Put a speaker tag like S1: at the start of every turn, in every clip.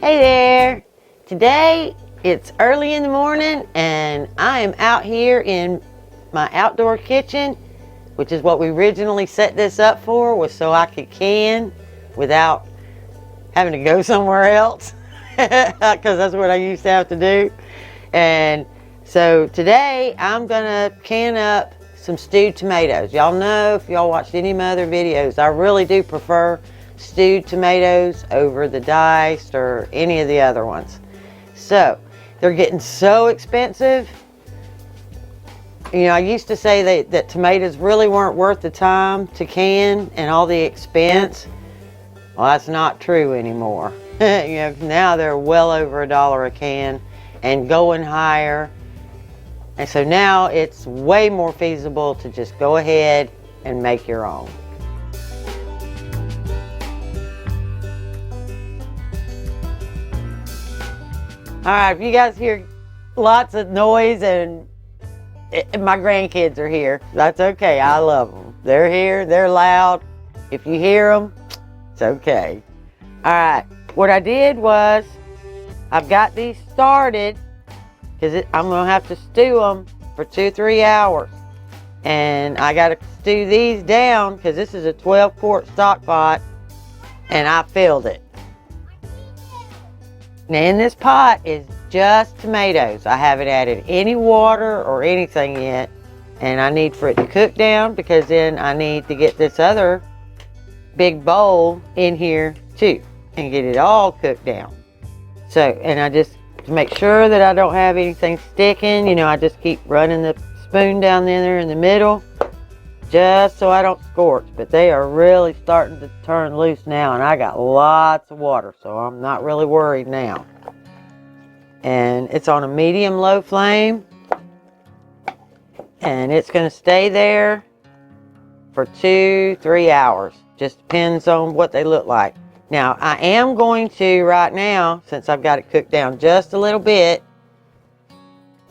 S1: Hey there! Today it's early in the morning and I am out here in my outdoor kitchen, which is what we originally set this up for, was so I could can without having to go somewhere else, because that's what I used to have to do. And so today I'm gonna can up some stewed tomatoes. Y'all know, if y'all watched any of my other videos, I really do prefer stewed tomatoes over the diced or any of the other ones. So they're getting so expensive. You know, I used to say that tomatoes really weren't worth the time to can and all the expense. Well, that's not true anymore. You know, now they're well over $1 a can and going higher. And so now it's way more feasible to just go ahead and make your own. All right, if you guys hear lots of noise and my grandkids are here, that's okay. I love them. They're here, they're loud. If you hear them, it's okay. All right, what I did was I've got these started because I'm gonna have to stew them for 2-3 hours. And I gotta stew these down because this is a 12-quart stock pot and I filled it. Now in this pot is just tomatoes. I haven't added any water or anything yet. And I need for it to cook down because then I need to get this other big bowl in here too and get it all cooked down. So, and I just, to make sure that I don't have anything sticking, you know, I just keep running the spoon down there in the middle just so I don't scorch. But they are really starting to turn loose now, and I got lots of water, so I'm not really worried now. And it's on a medium-low flame, and it's going to stay there for 2-3 hours. Just depends on what they look like. Now, I am going to, right now, since I've got it cooked down just a little bit,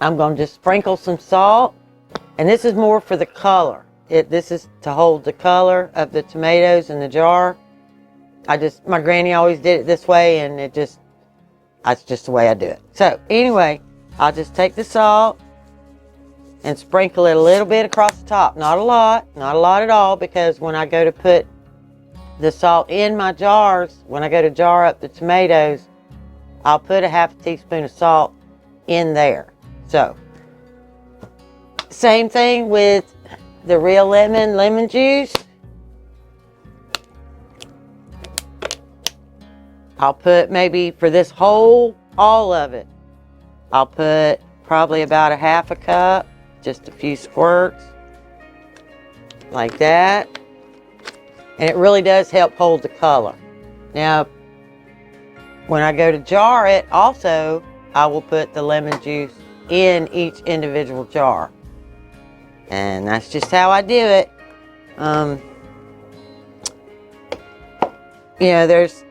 S1: I'm going to just sprinkle some salt, and this is more for the color. This is to hold the color of the tomatoes in the jar. My granny always did it this way, and that's just the way I do it. So anyway, I'll just take the salt and sprinkle it a little bit across the top. Not a lot at all, because when I go to put the salt in my jars, when I go to jar up the tomatoes, I'll put a half a teaspoon of salt in there. So, same thing with the real lemon juice. I'll put maybe for this whole, all of it, I'll put probably about a half a cup, just a few squirts, like that. And it really does help hold the color. Now, when I go to jar it, also, I will put the lemon juice in each individual jar. And that's just how I do it. You know, there's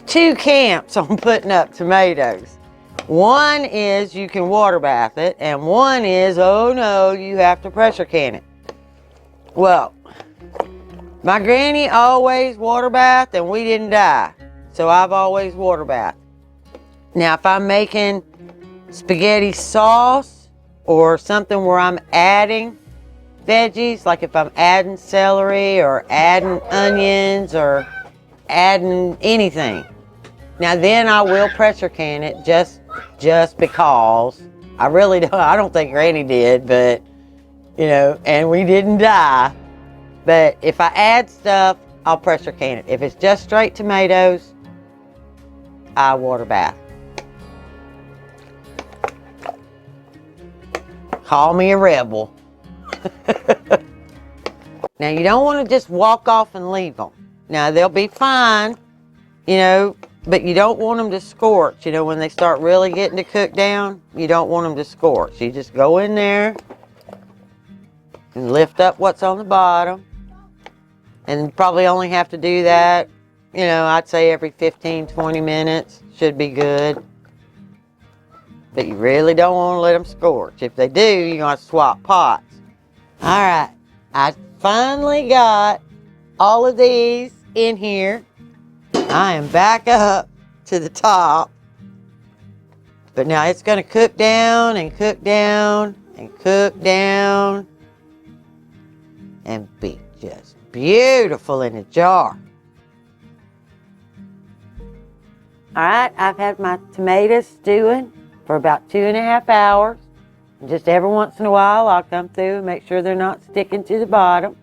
S1: 2 camps on putting up tomatoes. One is you can water bath it, and one is, oh no, you have to pressure can it. Well, my granny always water bathed and we didn't die. So I've always water bathed. Now if I'm making spaghetti sauce or something where I'm adding veggies, like if I'm adding celery or adding onions or adding anything, now then I will pressure can it just because. I don't think Granny did, but you know, and we didn't die. But if I add stuff, I'll pressure can it. If it's just straight tomatoes, I water bath. Call me a rebel. Now, you don't want to just walk off and leave them. Now, they'll be fine, you know, but you don't want them to scorch. You know, when they start really getting to cook down, you don't want them to scorch. You just go in there and lift up what's on the bottom. And you probably only have to do that, you know, I'd say every 15-20 minutes should be good. But you really don't want to let them scorch. If they do, you're going to swap pots. All right, I finally got all of these in here. I am back up to the top. But now it's going to cook down and cook down and cook down and be just beautiful in the jar. All right, I've had my tomatoes stewing for about 2.5 hours. And just every once in a while, I'll come through and make sure they're not sticking to the bottom.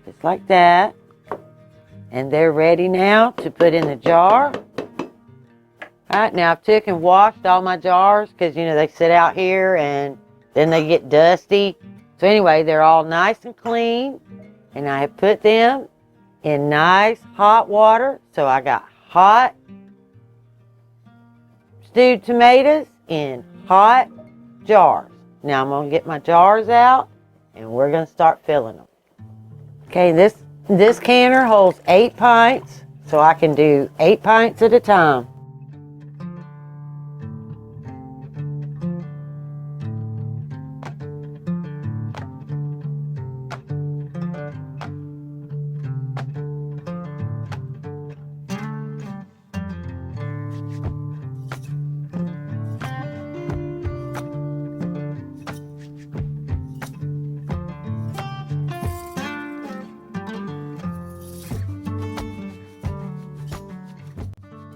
S1: Just like that. And they're ready now to put in the jar. All right, now I've took and washed all my jars because, you know, they sit out here and then they get dusty. So anyway, they're all nice and clean. And I have put them in nice hot water. So I got hot stewed tomatoes in hot jars. Now I'm going to get my jars out and we're going to start filling them. Okay, this canner holds 8 pints, so I can do 8 pints at a time.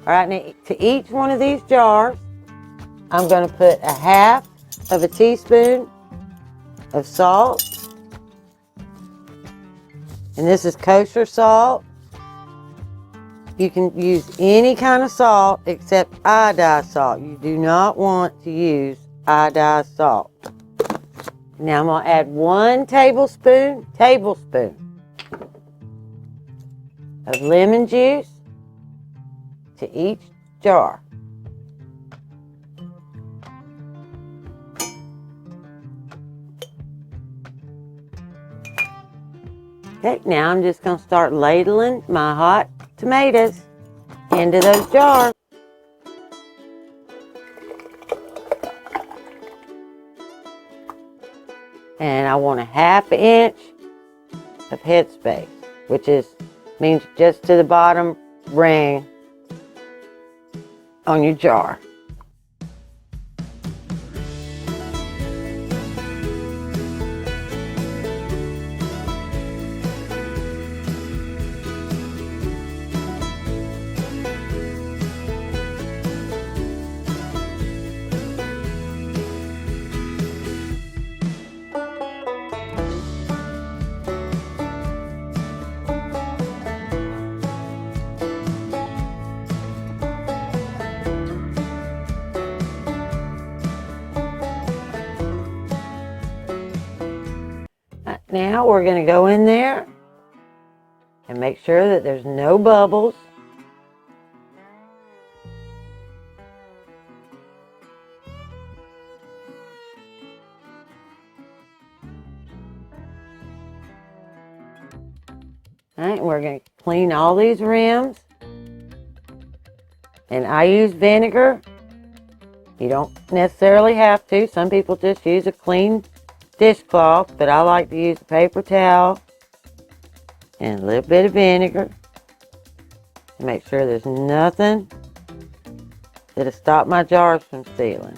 S1: All right, now to each one of these jars, I'm going to put 1/2 teaspoon of salt. And this is kosher salt. You can use any kind of salt except iodized salt. You do not want to use iodized salt. Now I'm going to add 1 tablespoon of lemon juice to each jar. Okay, now I'm just going to start ladling my hot tomatoes into those jars. And I want 1/2 inch of headspace, which means just to the bottom ring on your jar. Now we're going to go in there and make sure that there's no bubbles. All right, we're going to clean all these rims. And I use vinegar. You don't necessarily have to. Some people just use a clean dishcloth, but I like to use a paper towel and a little bit of vinegar to make sure there's nothing that'll stop my jars from sealing.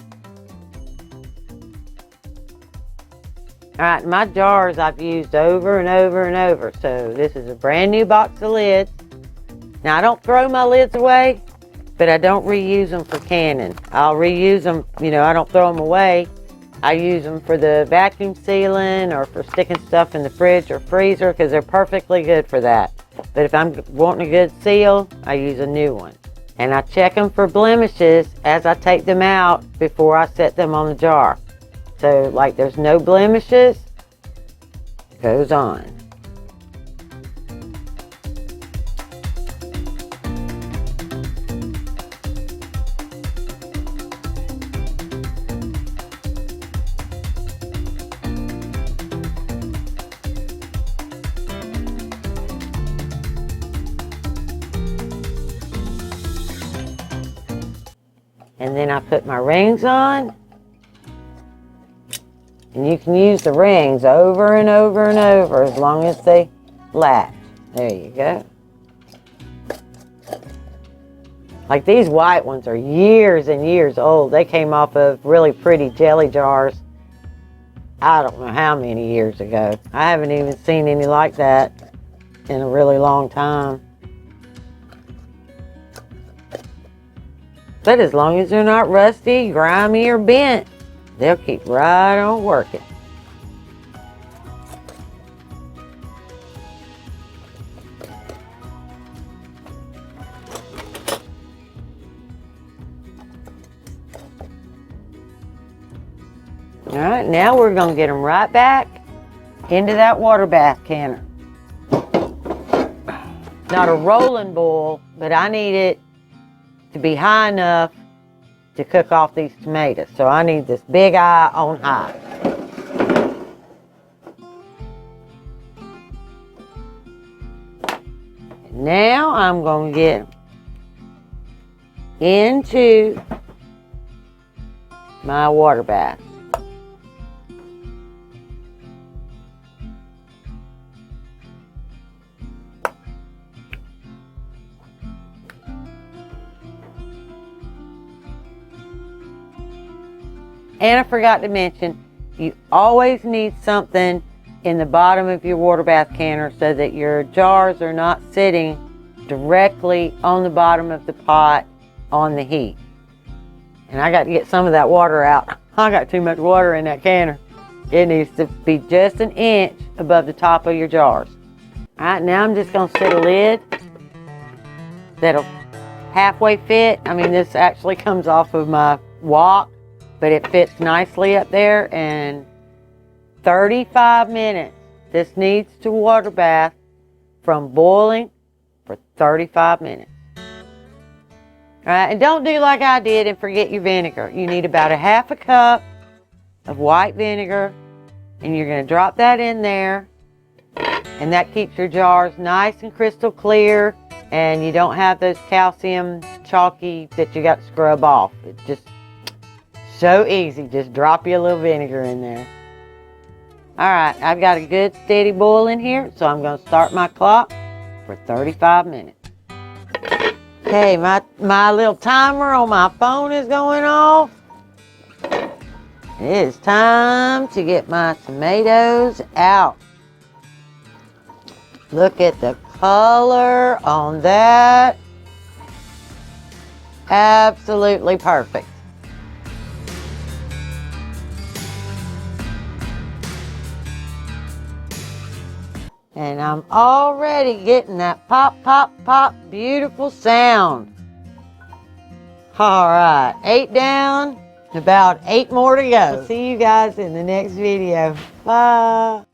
S1: Alright, my jars I've used over and over and over, so this is a brand new box of lids. Now I don't throw my lids away, but I don't reuse them for canning. I'll reuse them, you know, I don't throw them away. I use them for the vacuum sealing or for sticking stuff in the fridge or freezer because they're perfectly good for that. But if I'm wanting a good seal, I use a new one. And I check them for blemishes as I take them out before I set them on the jar. So like there's no blemishes, it goes on. And then I put my rings on. And you can use the rings over and over and over as long as they latch. There you go. Like these white ones are years and years old. They came off of really pretty jelly jars. I don't know how many years ago. I haven't even seen any like that in a really long time. But as long as they're not rusty, grimy, or bent, they'll keep right on working. All right, now we're going to get them right back into that water bath canner. Not a rolling boil, but I need it to be high enough to cook off these tomatoes. So I need this big eye on high. And now I'm going to get into my water bath. And I forgot to mention, you always need something in the bottom of your water bath canner so that your jars are not sitting directly on the bottom of the pot on the heat. And I got to get some of that water out. I got too much water in that canner. It needs to be just an inch above the top of your jars. All right, now I'm just going to set a lid that'll halfway fit. I mean, this actually comes off of my wok, but it fits nicely up there. And 35 minutes. This needs to water bath from boiling for 35 minutes. All right, and don't do like I did and forget your vinegar. You need about a half a cup of white vinegar, and you're going to drop that in there, and that keeps your jars nice and crystal clear, and you don't have those calcium chalky that you got to scrub off. It's just so easy. Just drop you a little vinegar in there. All right, I've got a good steady boil in here, so I'm going to start my clock for 35 minutes. Okay, my little timer on my phone is going off. It is time to get my tomatoes out. Look at the color on that. Absolutely perfect. And I'm already getting that pop, pop, pop, beautiful sound. All right, 8 down, about 8 more to go. See you guys in the next video. Bye.